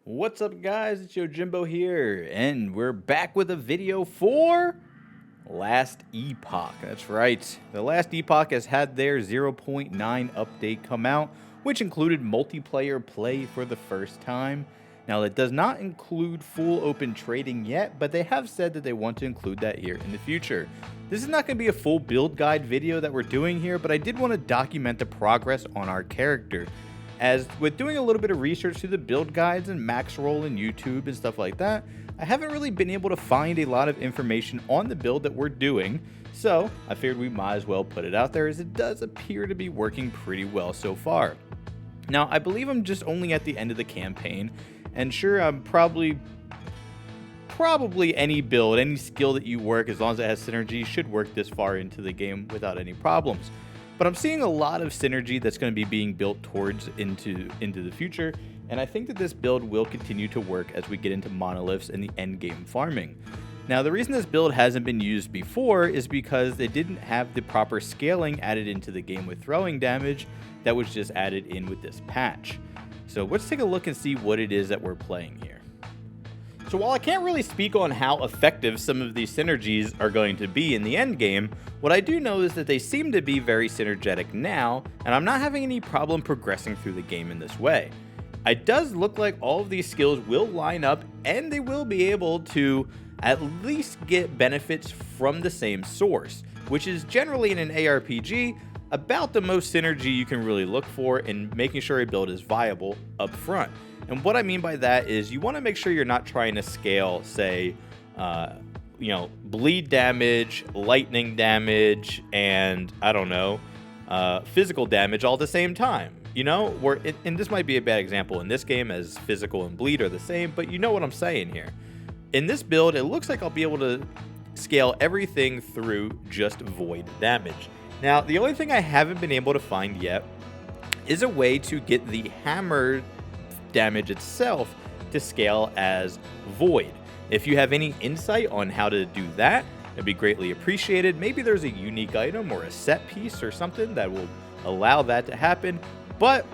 What's up, guys? It's Jimbo here, and we're back with a video for Last Epoch. That's right. The Last Epoch has had their 0.9 update come out, which included multiplayer play for the first time. Now, that does not include full open trading yet, but they have said that they want to include that here in the future. This is not going to be a full build guide video that we're doing here, but I did want to document the progress on our character. As with doing a little bit of research through the build guides and max roll and YouTube and stuff like that, I haven't really been able to find a lot of information on the build that we're doing, so I figured we might as well put it out there as it does appear to be working pretty well so far. Now, I believe I'm just only at the end of the campaign, and sure, I'm probably any build, any skill that you work, as long as it has synergy, should work this far into the game without any problems. But I'm seeing a lot of synergy that's going to be being built towards into the future, and I think that this build will continue to work as we get into monoliths and the end game farming. Now, the reason this build hasn't been used before is because they didn't have the proper scaling added into the game with throwing damage that was just added in with this patch. So let's take a look and see what it is that we're playing here. So while I can't really speak on how effective some of these synergies are going to be in the end game, what I do know is that they seem to be very synergetic now, and I'm not having any problem progressing through the game in this way. It does look like all of these skills will line up, and they will be able to at least get benefits from the same source, which is generally in an ARPG about the most synergy you can really look for in making sure a build is viable up front. And what I mean by that is you want to make sure you're not trying to scale, say, bleed damage, lightning damage, and I don't know, physical damage all at the same time. And this might be a bad example in this game as physical and bleed are the same, but you know what I'm saying here. In this build, it looks like I'll be able to scale everything through just void damage. Now, the only thing I haven't been able to find yet is a way to get the hammer damage itself to scale as void. If you have any insight on how to do that, it'd be greatly appreciated. Maybe there's a unique item or a set piece or something that will allow that to happen. But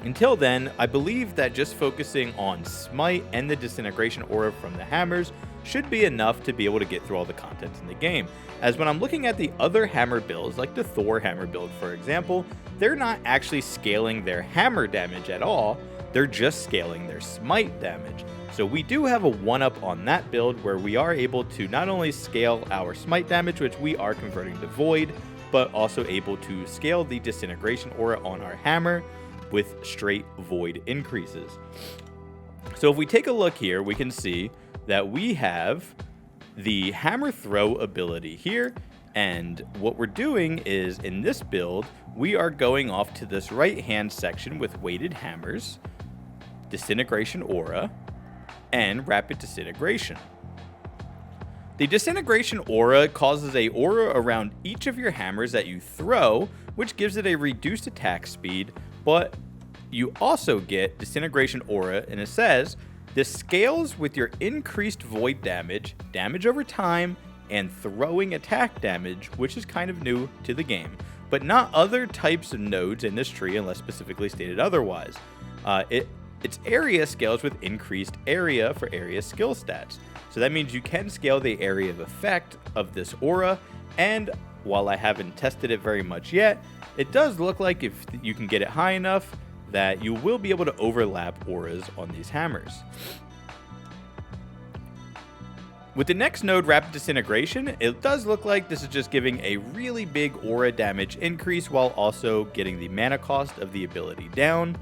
until then, I believe that just focusing on Smite and the disintegration aura from the hammers should be enough to be able to get through all the content in the game. As when I'm looking at the other hammer builds, like the Thor hammer build for example, they're not actually scaling their hammer damage at all, they're just scaling their smite damage. So we do have a 1-up on that build where we are able to not only scale our smite damage, which we are converting to void, but also able to scale the disintegration aura on our hammer with straight void increases. So if we take a look here, we can see that we have the hammer throw ability here, and what we're doing is in this build we are going off to this right hand section with weighted hammers, disintegration aura, and rapid disintegration. The disintegration aura causes a aura around each of your hammers that you throw, which gives it a reduced attack speed, but you also get disintegration aura, and it says this scales with your increased void damage, damage over time, and throwing attack damage, which is kind of new to the game, but not other types of nodes in this tree unless specifically stated otherwise. Its area scales with increased area for area skill stats. So that means you can scale the area of effect of this aura, and while I haven't tested it very much yet, it does look like if you can get it high enough that you will be able to overlap auras on these hammers. With the next node, Rapid Disintegration, it does look like this is just giving a really big aura damage increase while also getting the mana cost of the ability down.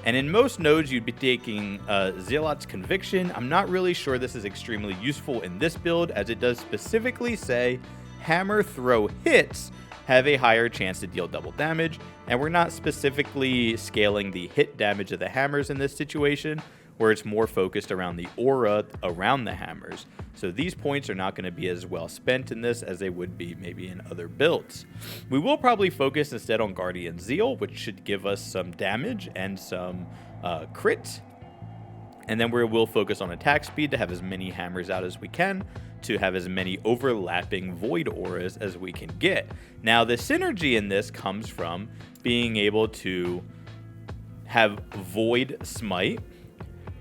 And in most nodes, you'd be taking Zealot's Conviction. I'm not really sure this is extremely useful in this build, as it does specifically say hammer throw hits have a higher chance to deal double damage, and we're not specifically scaling the hit damage of the hammers in this situation, where it's more focused around the aura around the hammers. So these points are not going to be as well spent in this as they would be maybe in other builds. We will probably focus instead on Guardian Zeal, which should give us some damage and some crit. And then we will focus on attack speed to have as many hammers out as we can, to have as many overlapping void auras as we can get. Now, the synergy in this comes from being able to have void smite,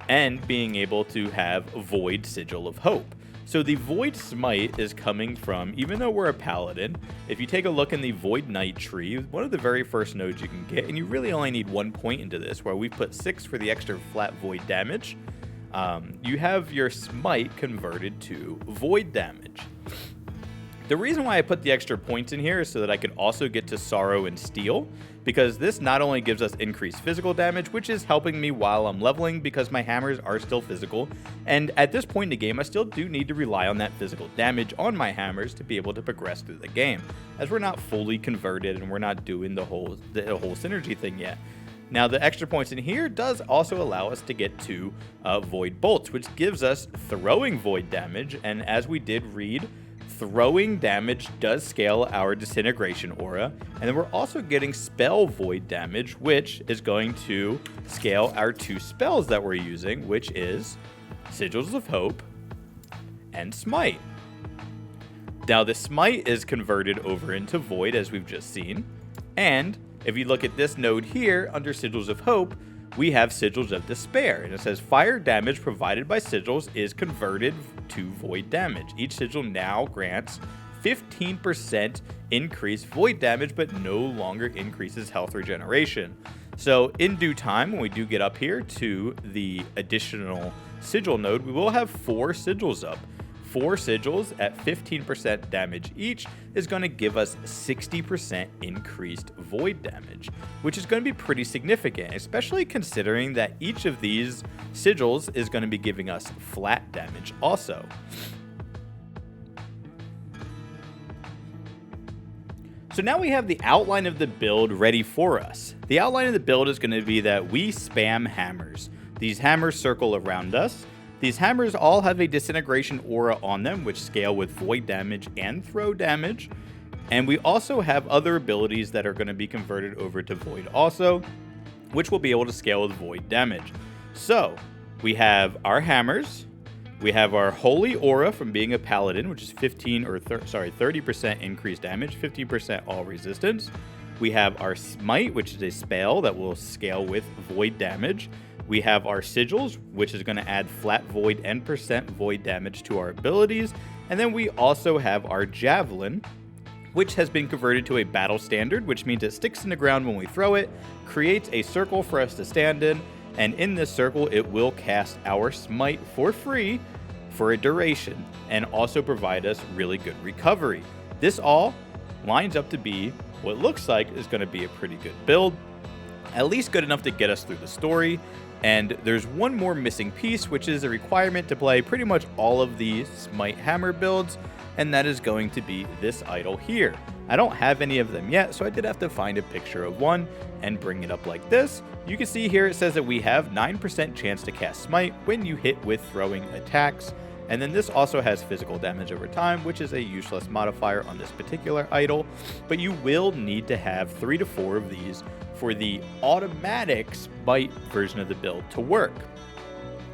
and being able to have Void Sigil of Hope. So the Void Smite is coming from, even though we're a Paladin, if you take a look in the Void Knight tree, one of the very first nodes you can get, and you really only need 1 point into this, where we put 6 for the extra flat Void damage, you have your Smite converted to Void damage. The reason why I put the extra points in here is so that I can also get to Sorrow and Steel, because this not only gives us increased physical damage, which is helping me while I'm leveling because my hammers are still physical, and at this point in the game I still do need to rely on that physical damage on my hammers to be able to progress through the game, as we're not fully converted and we're not doing the whole synergy thing yet. Now the extra points in here does also allow us to get to Void Bolts, which gives us throwing Void damage, and as we did read, throwing damage does scale our disintegration aura, and then we're also getting spell void damage, which is going to scale our 2 spells that we're using, which is Sigils of Hope and Smite. Now the Smite is converted over into Void, as we've just seen, and if you look at this node here under Sigils of Hope, we have Sigils of Despair, and it says fire damage provided by sigils is converted to void damage. Each sigil now grants 15% increased void damage, but no longer increases health regeneration. So in due time, when we do get up here to the additional sigil node, we will have 4 sigils up. 4 sigils at 15% damage each is going to give us 60% increased void damage, which is going to be pretty significant, especially considering that each of these sigils is going to be giving us flat damage also. So now we have the outline of the build ready for us. The outline of the build is going to be that we spam hammers. These hammers circle around us. These hammers all have a disintegration aura on them, which scale with void damage and throw damage. And we also have other abilities that are going to be converted over to void also, which will be able to scale with void damage. So we have our hammers. We have our Holy Aura from being a Paladin, which is 30% increased damage, 15% all resistance. We have our Smite, which is a spell that will scale with void damage. We have our Sigils, which is going to add flat void and percent void damage to our abilities. And then we also have our Javelin, which has been converted to a battle standard, which means it sticks in the ground when we throw it, creates a circle for us to stand in, and in this circle it will cast our Smite for free for a duration and also provide us really good recovery. This all lines up to be what looks like is going to be a pretty good build, at least good enough to get us through the story. And there's one more missing piece, which is a requirement to play pretty much all of the Smite Hammer builds, and that is going to be this idol here. I don't have any of them yet, so I did have to find a picture of one and bring it up like this. You can see here it says that we have 9% chance to cast Smite when you hit with throwing attacks. And then this also has physical damage over time, which is a useless modifier on this particular idol, but you will need to have 3 to 4 of these for the automatic Smite version of the build to work.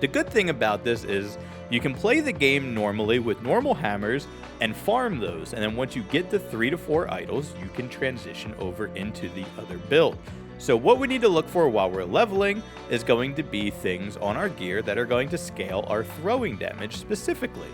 The good thing about this is you can play the game normally with normal hammers and farm those, and then once you get the 3 to 4 idols, you can transition over into the other build. So what we need to look for while we're leveling is going to be things on our gear that are going to scale our throwing damage specifically.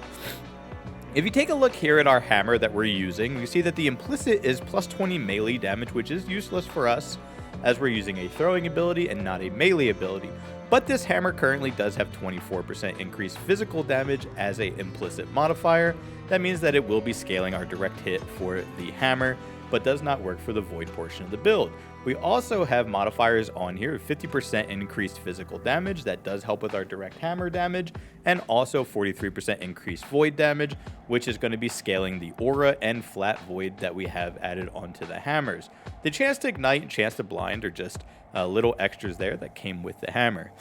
If you take a look here at our hammer that we're using, you see that the implicit is plus 20 melee damage, which is useless for us as we're using a throwing ability and not a melee ability. But this hammer currently does have 24% increased physical damage as an implicit modifier. That means that it will be scaling our direct hit for the hammer, but does not work for the void portion of the build. We also have modifiers on here, 50% increased physical damage, that does help with our direct hammer damage, and also 43% increased void damage, which is going to be scaling the aura and flat void that we have added onto the hammers. The chance to ignite and chance to blind are just little extras there that came with the hammer.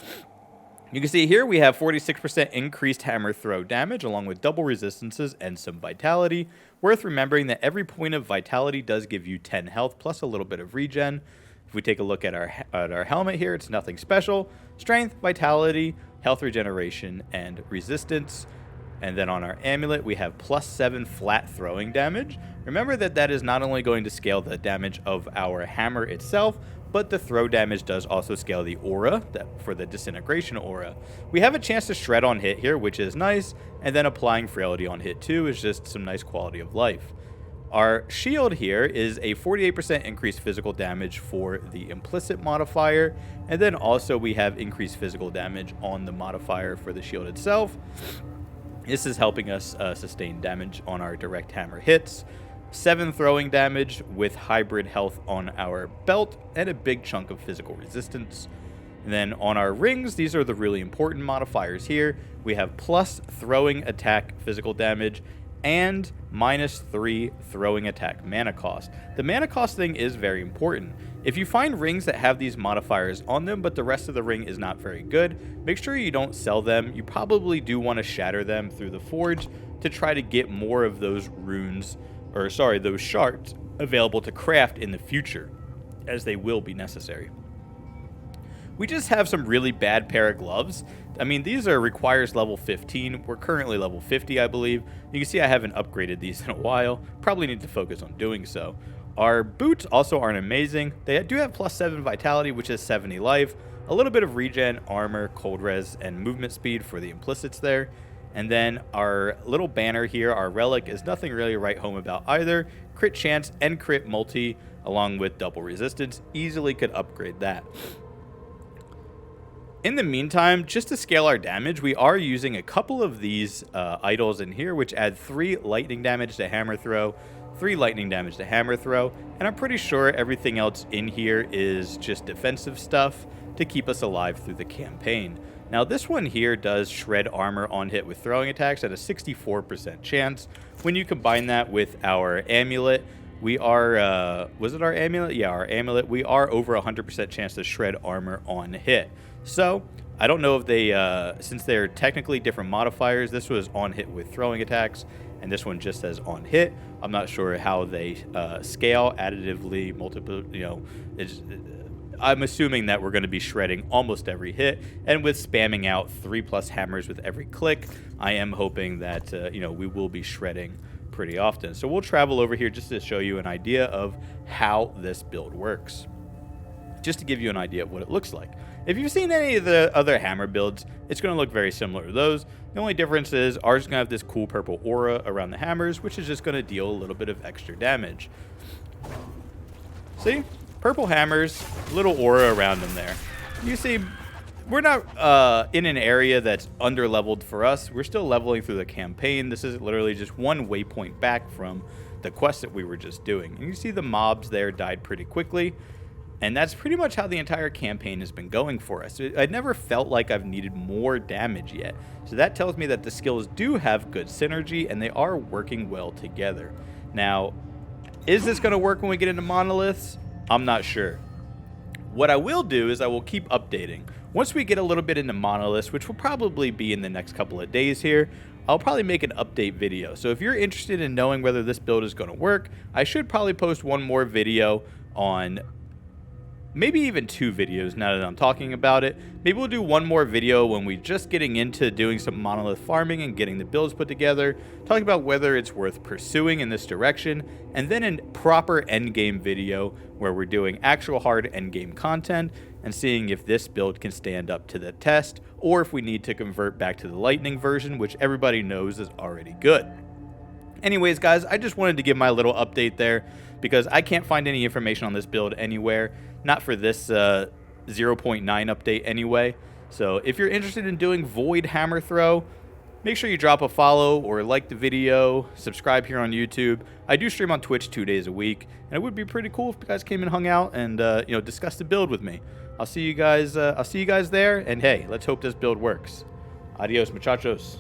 You can see here we have 46% increased hammer throw damage along with double resistances and some vitality. Worth remembering that every point of vitality does give you 10 health plus a little bit of regen. If we take a look at our helmet here, it's nothing special. Strength, vitality, health regeneration, and resistance. And then on our amulet, we have plus 7 flat throwing damage. Remember that that is not only going to scale the damage of our hammer itself, but the throw damage does also scale the aura for the disintegration aura. We have a chance to shred on hit here, which is nice, and then applying frailty on hit too is just some nice quality of life. Our shield here is a 48% increased physical damage for the implicit modifier, and then also we have increased physical damage on the modifier for the shield itself. This is helping us sustain damage on our direct hammer hits, 7 throwing damage with hybrid health on our belt, and a big chunk of physical resistance. And then on our rings, these are the really important modifiers here. We have plus throwing attack physical damage and -3 throwing attack mana cost. The mana cost thing is very important. If you find rings that have these modifiers on them, but the rest of the ring is not very good, make sure you don't sell them. You probably do want to shatter them through the forge to try to get more of those runes, or sorry, those shards available to craft in the future, as they will be necessary. We just have some really bad pair of gloves. I mean, these are requires level 15. We're currently level 50, I believe. You can see I haven't upgraded these in a while. Probably need to focus on doing so. Our boots also aren't amazing. They do have +7 vitality, which is 70 life. A little bit of regen, armor, cold res, and movement speed for the implicits there. And then our little banner here, our relic, is nothing really to write home about either. Crit chance and crit multi, along with double resistance. Easily could upgrade that. In the meantime, just to scale our damage, we are using a couple of these idols in here, which add 3 lightning damage to hammer throw, 3 lightning damage to hammer throw, and I'm pretty sure everything else in here is just defensive stuff to keep us alive through the campaign. Now this one here does shred armor on hit with throwing attacks at a 64% chance. When you combine that with our amulet, we are, was it our amulet? Yeah, our amulet. We are over 100% chance to shred armor on hit. So, I don't know if they, since they're technically different modifiers, this was on hit with throwing attacks, and this one just says on hit. I'm not sure how they scale additively, multiple, you know, I'm assuming that we're going to be shredding almost every hit, and with spamming out 3+ hammers with every click, I am hoping that, you know, we will be shredding pretty often. So we'll travel over here just to show you an idea of how this build works. Just to give you an idea of what it looks like. If you've seen any of the other hammer builds, it's going to look very similar to those. The only difference is ours is going to have this cool purple aura around the hammers, which is just going to deal a little bit of extra damage. See? Purple hammers, little aura around them there. You see, we're not in an area that's under-leveled for us. We're still leveling through the campaign. This is literally just one waypoint back from the quest that we were just doing. And you see the mobs there died pretty quickly. And that's pretty much how the entire campaign has been going for us. I never felt like I've needed more damage yet. So that tells me that the skills do have good synergy and they are working well together. Now, is this going to work when we get into monoliths? I'm not sure. What I will do is I will keep updating. Once we get a little bit into monoliths, which will probably be in the next couple of days here, I'll probably make an update video. So if you're interested in knowing whether this build is going to work, I should probably post one more video on, maybe even 2 videos now that I'm talking about it. Maybe we'll do one more video when we're just getting into doing some monolith farming and getting the builds put together, talking about whether it's worth pursuing in this direction, and then a proper endgame video where we're doing actual hard endgame content and seeing if this build can stand up to the test, or if we need to convert back to the lightning version, which everybody knows is already good. Anyways, guys, I just wanted to give my little update there because I can't find any information on this build anywhere. Not for this 0.9 update anyway. So if you're interested in doing Void Hammer Throw, make sure you drop a follow or like the video, subscribe here on YouTube. I do stream on Twitch 2 days a week, and it would be pretty cool if you guys came and hung out and you know, discussed the build with me. I'll see you guys there, and hey, let's hope this build works. Adios, muchachos.